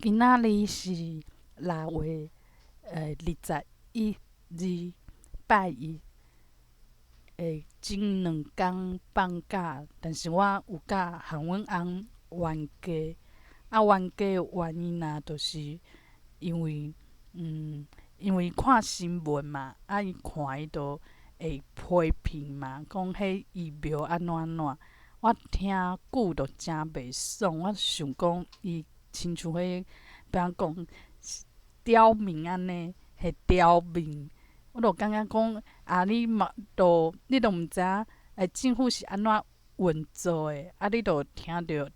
今仔日是6月21日，拜一。前2天放假，但是我有甲和阮翁冤家。冤家的原因就是因为看新闻嘛，伊看伊就会批评嘛，讲迄疫苗安怎安怎。我听久就真袂爽，我想讲伊亲像迄怎讲刁民安尼，迄刁民，我就感觉讲你都毋知影政府是安怎运作的，你就听一个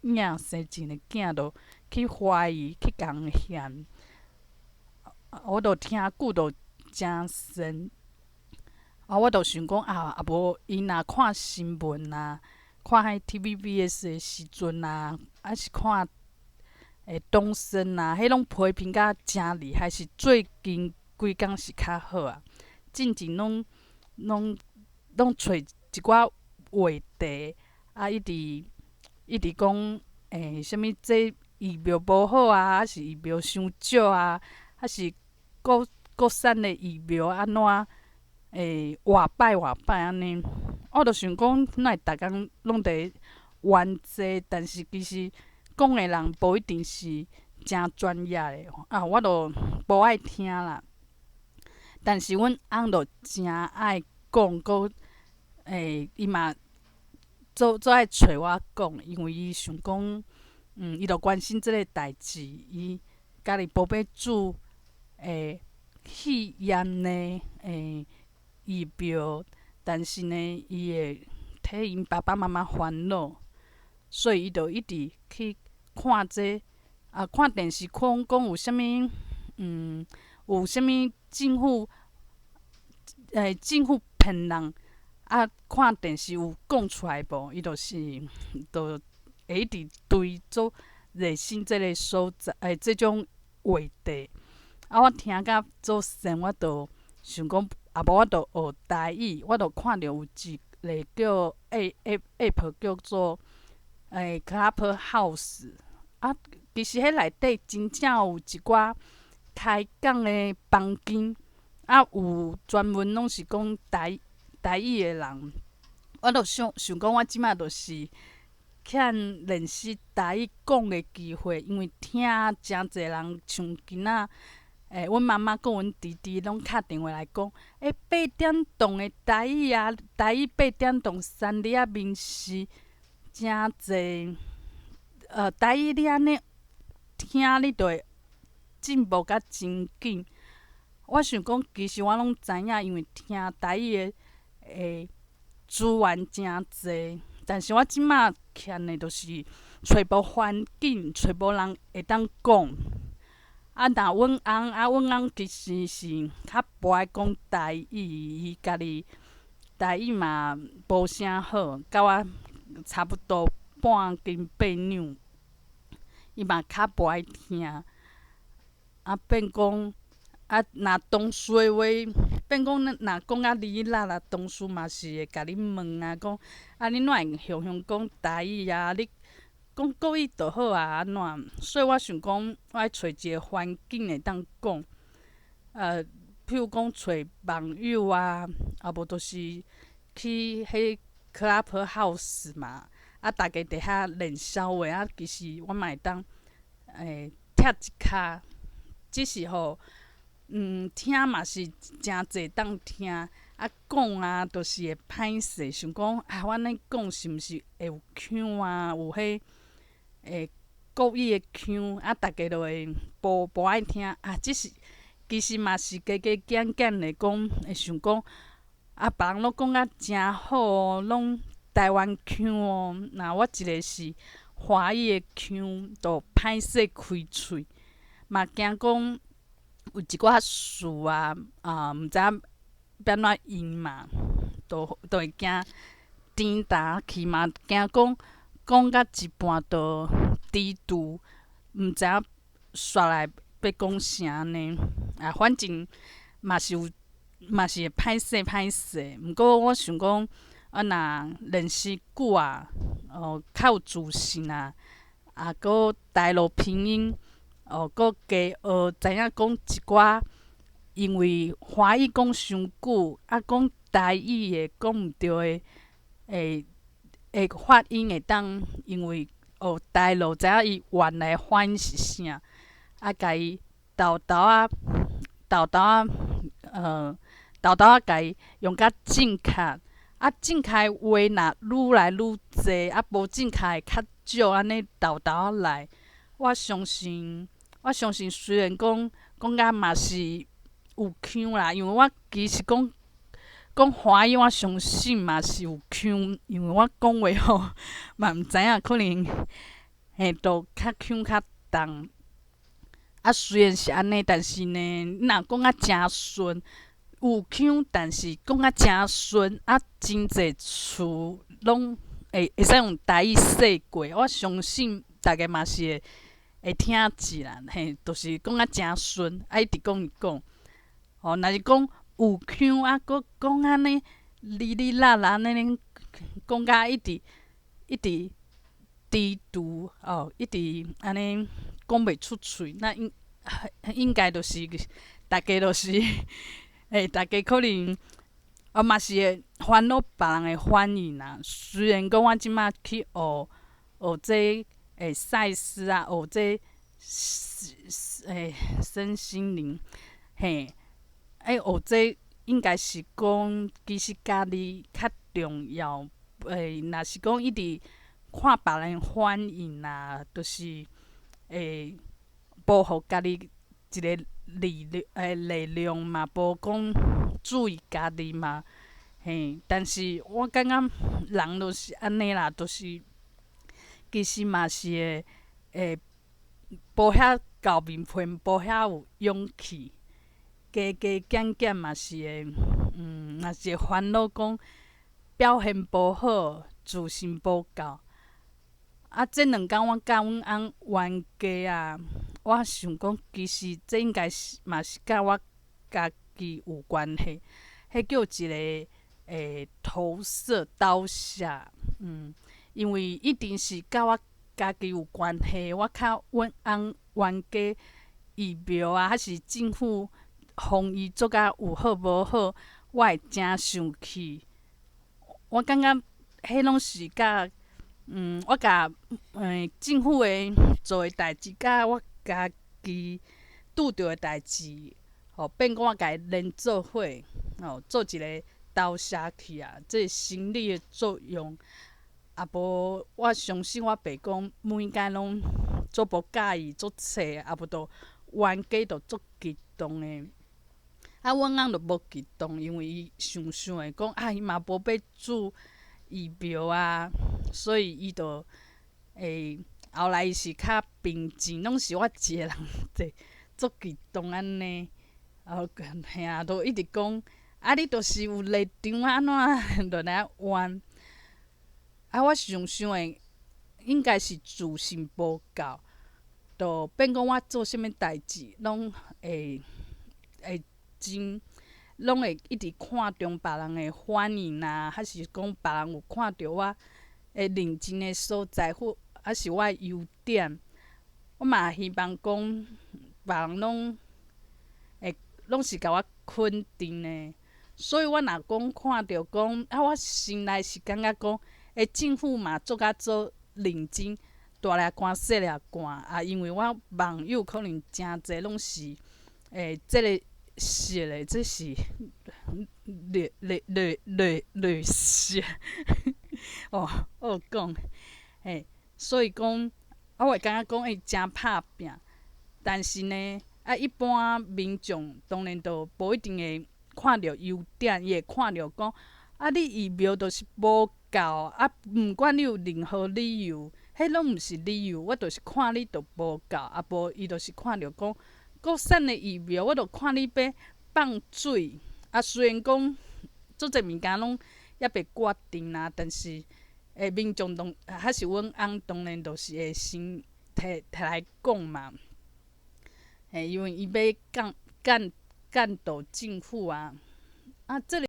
囝生一个囝，就去怀疑去共嫌。我就听久就真生。我就想讲无伊若看新闻看迄 TVBS 的时阵还是看东森迄拢批评甲真厉害，是最近几工是较好啊。进前拢找一寡话题，一直讲啥物这疫苗无好还是疫苗伤少还是国产的疫苗安怎活摆安尼。我就想讲，哪会逐工拢伫冤这，但是其实讲的人无一定是真专业的我就无爱听啦。但是阮翁就真爱讲，搁伊嘛做爱找我讲，因为伊想讲，伊就关心即个代志。伊家己宝贝煮肺炎的疫苗，但是呢，伊会替因爸爸妈妈烦恼，所以伊就一直去看这看电视看讲有啥物有啥物政府骗人看电视有讲出来无？伊就会一直追做热心即个所在即种话题。我听甲足跣，我就想讲无我就学台语。我就看着有一个叫 App 叫做Clubhouse。其实迄内底真正有一寡开讲的房间，有专门拢是讲台语的人。我就想讲，我即摆就是欠练习台语讲的机会，因为听真侪人像今仔阮妈妈甲阮弟弟拢敲电话来讲，8点档的台语台语8点档3字面试真侪台语你安尼听，你就会进步甲真紧。我想讲，其实我拢知影，因为听台语的资源真侪，但是我即摆欠的就是找无环境，找无人会当讲。若阮翁其实是较无爱讲台语，伊家己台语嘛无啥好，甲我差不多半斤八两。伊嘛较无爱听，变讲若同事的话，变讲若讲啊哩啦，同事嘛是会甲你问讲你哪会常讲台语你讲国语就好安怎？所以我想讲，我爱找一个环境会当讲。譬如讲找网友无就是去迄 Clubhouse 嘛。大家伫遐练消话其实我嘛会当拆一骹，只是听嘛是真侪当听。讲就是会歹势，想讲我安尼讲是毋是会有腔有迄国语的腔大家就会无爱听只是其实嘛是加减减的讲，会想讲别人拢讲真好拢台湾腔若我一个是华语的腔，就歹势开喙，嘛惊讲有一寡事毋知影要安怎用嘛，就会惊颠倒去嘛，惊讲到一半就迟钝，毋知影煞来要讲啥呢。反正嘛是会歹势。毋过我想讲若练习久较有自信搁台路拼音，搁加学知影讲一寡，因为华语讲伤久，讲台语会讲毋对的发音会当，因为学台路知影伊原来发音是啥，甲伊豆豆仔豆豆仔豆豆仔甲伊用甲正确。正确话若愈来愈济，无正确的较少，安尼豆豆仔来。我相信虽然讲甲嘛是有腔啦，因为我其实讲华语，我相信嘛是有腔，因为我讲话吼嘛毋知影，可能都较腔较重。虽然是安尼，但是呢，若讲啊诚顺。有腔，但是讲啊诚顺，真侪词拢会使用台语说过。我相信大家嘛是会听字啦，就是讲啊诚顺，一直讲一讲。若是讲有腔搁讲安尼哩哩啦啦安尼讲甲一直低读一直安尼讲袂出嘴，那应该就是大家就是大家可能嘛是会烦恼别人的反应啦。虽然讲我即马去学这赛事学这身心灵，学这应该是讲，其实家己较重要。若是讲一直看别人反应啦，就是保护家己一个力量嘛，无讲注意家己嘛，但是我感觉人就是安尼啦，就是其实嘛是会无遐厚面皮，无遐有勇气，加减减嘛是会，嘛是会烦恼讲表现无好，自信无够。这两工我甲阮翁冤家啊。我想讲，其实这应该是嘛是甲我家己有关系。迄叫一个投射刀下，因为一定是甲我家己有关系。我较阮翁冤家疫苗还是政府防疫做甲有好无好，我会真生气。我感觉迄拢是甲我甲政府的做的代志，甲我家己拄着的代志，变讲我甲伊连做伙，做一个投射去啊，这是心理的作用。无我相信我爸公每间拢足无介意，足册，无就冤家就足激动的。阮翁就无激动，因为伊想的讲伊嘛无要注疫苗啊，所以伊就后来伊是较平静，拢是我一个人足激动安尼。就一直讲你就是有立场安怎就来冤。我想的应该是自信无够，就变讲我做啥物代志拢会拢会一直看重别人的反应啊，还是讲别人有看到我认真的所在，还是我的优点。我嘛希望讲别人拢是甲我肯定的。所以我若讲看到讲我心内是感觉讲政府嘛做甲做认真，大粒汗细粒汗因为我网友可能诚济拢是即个色的，这是绿色我有讲所以讲我会感觉讲真拍拼，但是呢一般民众当然就无一定会看到优点，伊会看到讲你疫苗就是无够毋管你有任何理由，迄拢毋是理由，我就是看你就无够无伊就是看到讲国产的疫苗，我就看你要放水虽然讲足侪物件拢还袂决定啦，但是民众还是阮翁当然就是会先摕来讲嘛。因为伊要监督政府这里。